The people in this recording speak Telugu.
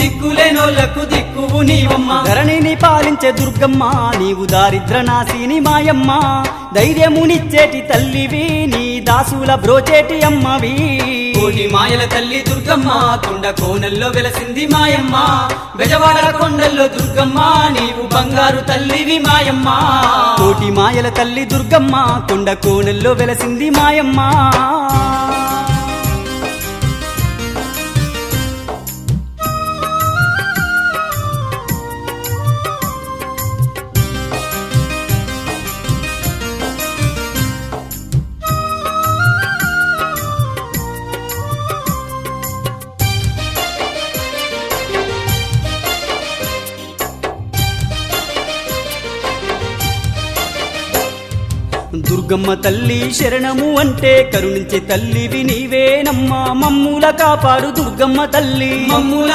దిక్కులేనోళ్లకు దిక్కువు నీవమ్మ ధరణిని పాలించే దుర్గమ్మ నీవు దారిద్ర నాశిని మాయమ్మ ధైర్యమునిచ్చేటి తల్లివి నీ దాసుల బ్రోచేటి అమ్మవి కోటి మాయల తల్లి దుర్గమ్మ కొండ కోనల్లో వెలసింది మాయమ్మ బెజవాడ కొండల్లో దుర్గమ్మ నీవు బంగారు తల్లివి మాయమ్మ కోటి మాయల తల్లి దుర్గమ్మ కొండ కోనల్లో వెలసింది మాయమ్మ దుర్గమ్మ తల్లి శరణము అంటే కరుణించే తల్లివి నీవేనమ్మా మమ్ముల కాపాడు దుర్గమ్మ తల్లి మమ్ముల